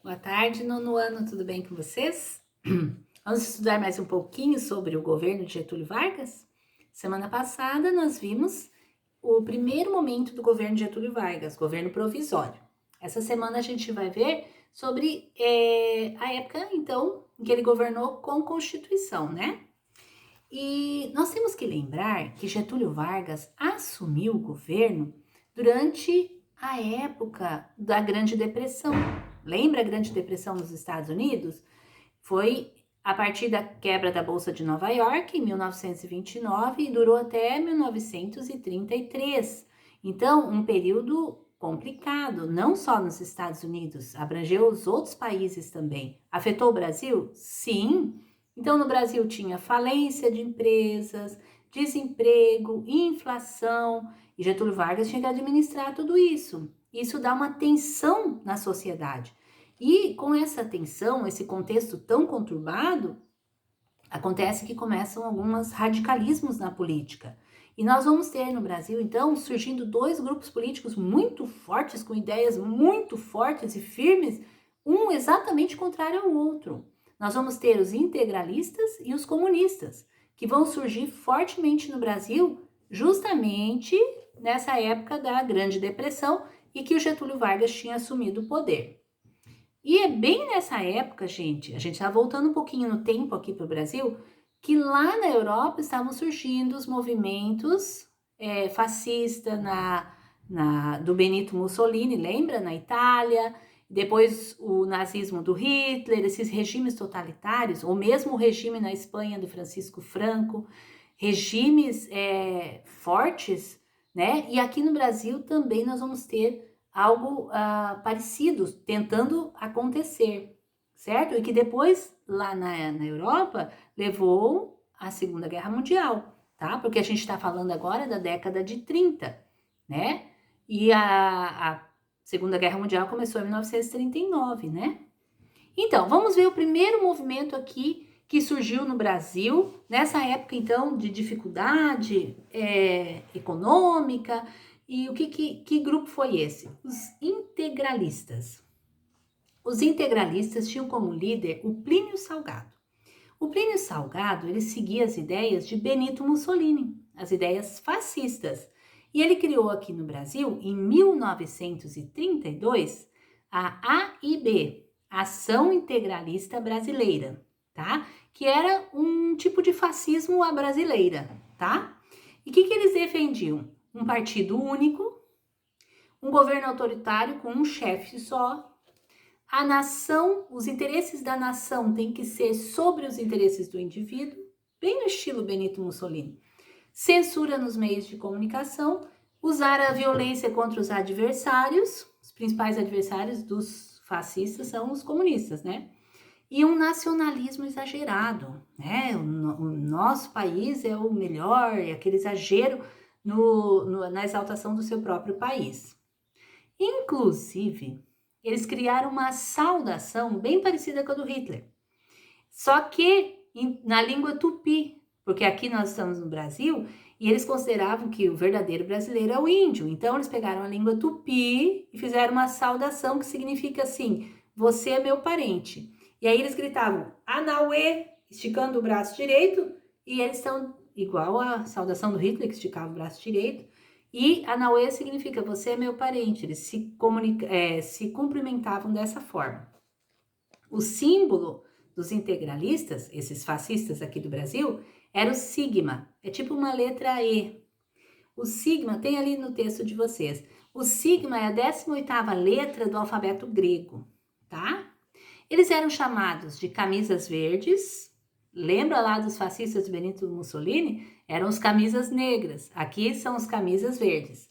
Boa tarde, nono ano, tudo bem com vocês? Vamos estudar mais um pouquinho sobre o governo de Getúlio Vargas? Semana passada nós vimos o primeiro momento do governo de Getúlio Vargas, governo provisório. Essa semana a gente vai ver sobre a época, então, em que ele governou com Constituição, né? E nós temos que lembrar que Getúlio Vargas assumiu o governo durante a época da Grande Depressão. Lembra a Grande Depressão nos Estados Unidos? Foi a partir da quebra da Bolsa de Nova York, em 1929, e durou até 1933. Então, um período complicado, não só nos Estados Unidos, abrangeu os outros países também. Afetou o Brasil? Sim. Então, no Brasil tinha falência de empresas, desemprego, inflação, e Getúlio Vargas tinha que administrar tudo isso. Isso dá uma tensão na sociedade. E com essa tensão, esse contexto tão conturbado, acontece que começam alguns radicalismos na política. E nós vamos ter no Brasil, então, surgindo dois grupos políticos muito fortes, com ideias muito fortes e firmes, um exatamente contrário ao outro. Nós vamos ter os integralistas e os comunistas, que vão surgir fortemente no Brasil, justamente nessa época da Grande Depressão e que o Getúlio Vargas tinha assumido o poder. E é bem nessa época, gente, a gente está voltando um pouquinho no tempo aqui para o Brasil, que lá na Europa estavam surgindo os movimentos fascistas do Benito Mussolini, lembra? Na Itália, depois o nazismo do Hitler, esses regimes totalitários, ou mesmo o regime na Espanha do Francisco Franco, regimes fortes, né? E aqui no Brasil também nós vamos ter algo parecido tentando acontecer, certo? E que depois, lá na Europa, levou à Segunda Guerra Mundial, tá? Porque a gente está falando agora da década de 30, né? E a Segunda Guerra Mundial começou em 1939, né? Então, vamos ver o primeiro movimento aqui que surgiu no Brasil, nessa época, então, de dificuldade econômica. E que grupo foi esse? Os integralistas. Os integralistas tinham como líder o Plínio Salgado. O Plínio Salgado, ele seguia as ideias de Benito Mussolini, as ideias fascistas. E ele criou aqui no Brasil, em 1932, a AIB, Ação Integralista Brasileira, tá? Que era um tipo de fascismo à brasileira, tá? E o que eles defendiam? Um partido único, um governo autoritário com um chefe só. A nação, os interesses da nação têm que ser sobre os interesses do indivíduo, bem no estilo Benito Mussolini. Censura nos meios de comunicação, usar a violência contra os adversários, os principais adversários dos fascistas são os comunistas, né? E um nacionalismo exagerado, né? O nosso país é o melhor, é aquele exagero na exaltação do seu próprio país. Inclusive, eles criaram uma saudação bem parecida com a do Hitler, só que na língua tupi, porque aqui nós estamos no Brasil e eles consideravam que o verdadeiro brasileiro é o índio. Então, eles pegaram a língua tupi e fizeram uma saudação que significa assim, você é meu parente. E aí eles gritavam, Anauê, esticando o braço direito, e eles estão igual a saudação do Hitler, que esticava o braço direito, e Anauê significa você é meu parente. Eles se cumprimentavam dessa forma. O símbolo dos integralistas, esses fascistas aqui do Brasil, era o sigma, é tipo uma letra E. O sigma tem ali no texto de vocês. O sigma é a 18ª letra do alfabeto grego, tá? Eles eram chamados de camisas verdes. Lembra lá dos fascistas de Benito Mussolini? Eram os camisas negras. Aqui são os camisas verdes.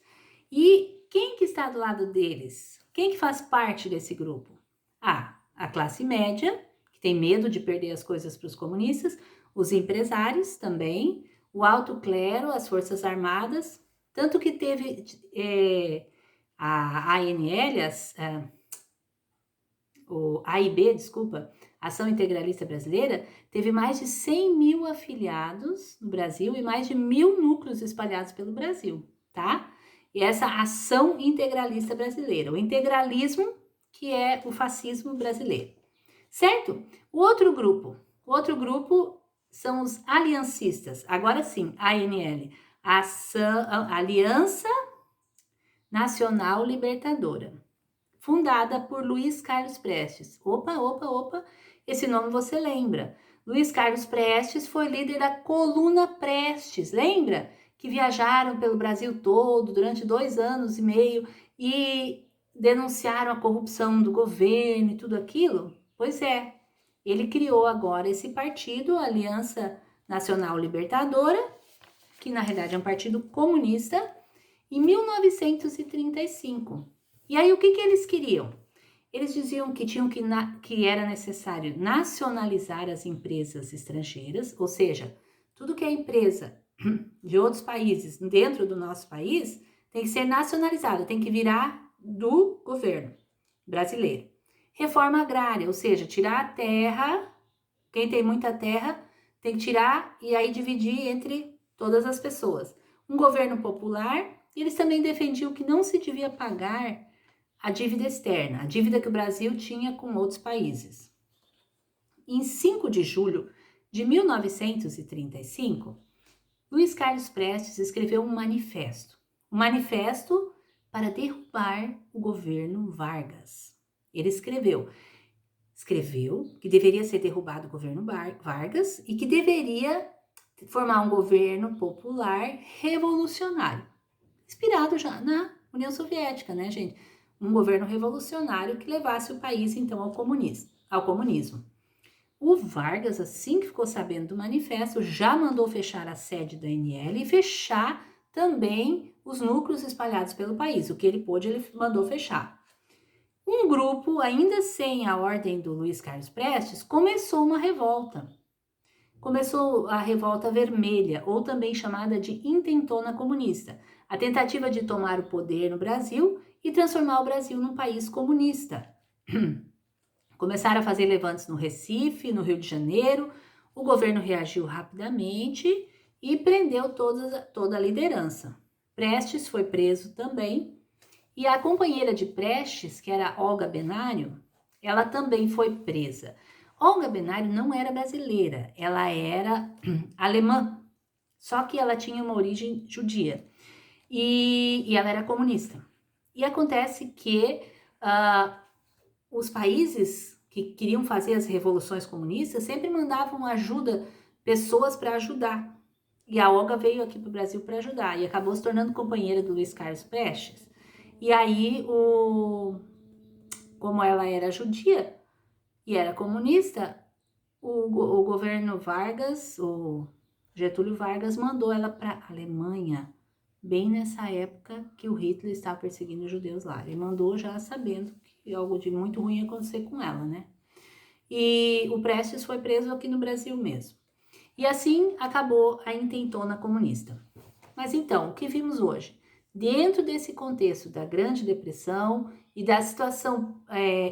E quem que está do lado deles? Quem que faz parte desse grupo? A classe média, que tem medo de perder as coisas para os comunistas, os empresários também, o alto clero, as forças armadas, tanto que teve a ANL, o AIB, desculpa, Ação Integralista Brasileira, teve mais de 100 mil afiliados no Brasil e mais de 1.000 núcleos espalhados pelo Brasil, tá? E essa Ação Integralista Brasileira. O integralismo que é o fascismo brasileiro, certo? O outro grupo são os aliancistas, agora sim, ANL, Aliança Nacional Libertadora, fundada por Luiz Carlos Prestes. Opa, esse nome você lembra. Luiz Carlos Prestes foi líder da Coluna Prestes, lembra? Que viajaram pelo Brasil todo durante 2 anos e meio e denunciaram a corrupção do governo e tudo aquilo? Pois é, ele criou agora esse partido, a Aliança Nacional Libertadora, que na realidade é um partido comunista, em 1935. E aí o que eles queriam? Eles diziam que que era necessário nacionalizar as empresas estrangeiras, ou seja, tudo que é empresa de outros países dentro do nosso país tem que ser nacionalizado, tem que virar do governo brasileiro. Reforma agrária, ou seja, tirar a terra, quem tem muita terra tem que tirar e aí dividir entre todas as pessoas. Um governo popular, e eles também defendiam que não se devia pagar a dívida externa, a dívida que o Brasil tinha com outros países. Em 5 de julho de 1935, Luiz Carlos Prestes escreveu um manifesto para derrubar o governo Vargas. Ele escreveu que deveria ser derrubado o governo Vargas e que deveria formar um governo popular revolucionário, inspirado já na União Soviética, né, gente? Um governo revolucionário que levasse o país, então, ao comunismo. O Vargas, assim que ficou sabendo do manifesto, já mandou fechar a sede da ANL e fechar também os núcleos espalhados pelo país. O que ele pôde, ele mandou fechar. Um grupo, ainda sem a ordem do Luiz Carlos Prestes, começou uma revolta. Começou a Revolta Vermelha, ou também chamada de Intentona Comunista, a tentativa de tomar o poder no Brasil e transformar o Brasil num país comunista. Começaram a fazer levantes no Recife, no Rio de Janeiro, o governo reagiu rapidamente e prendeu toda a liderança. Prestes foi preso também, e a companheira de Prestes, que era Olga Benário, ela também foi presa. Olga Benário não era brasileira, ela era alemã, só que ela tinha uma origem judia e ela era comunista. E acontece que os países que queriam fazer as revoluções comunistas sempre mandavam pessoas para ajudar. E a Olga veio aqui para o Brasil para ajudar e acabou se tornando companheira do Luiz Carlos Prestes. E aí, como ela era judia e era comunista, o governo Vargas, o Getúlio Vargas, mandou ela para a Alemanha, bem nessa época que o Hitler estava perseguindo os judeus lá. Ele mandou já sabendo que algo de muito ruim ia acontecer com ela, né? E o Prestes foi preso aqui no Brasil mesmo. E assim acabou a intentona comunista. Mas então, o que vimos hoje? Dentro desse contexto da Grande Depressão e da situação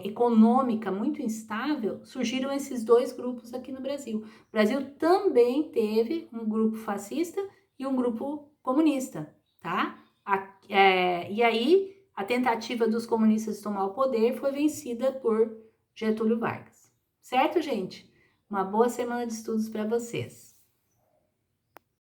econômica muito instável, surgiram esses 2 grupos aqui no Brasil. O Brasil também teve um grupo fascista e um grupo comunista, tá? E aí, a tentativa dos comunistas de tomar o poder foi vencida por Getúlio Vargas. Certo, gente? Uma boa semana de estudos para vocês.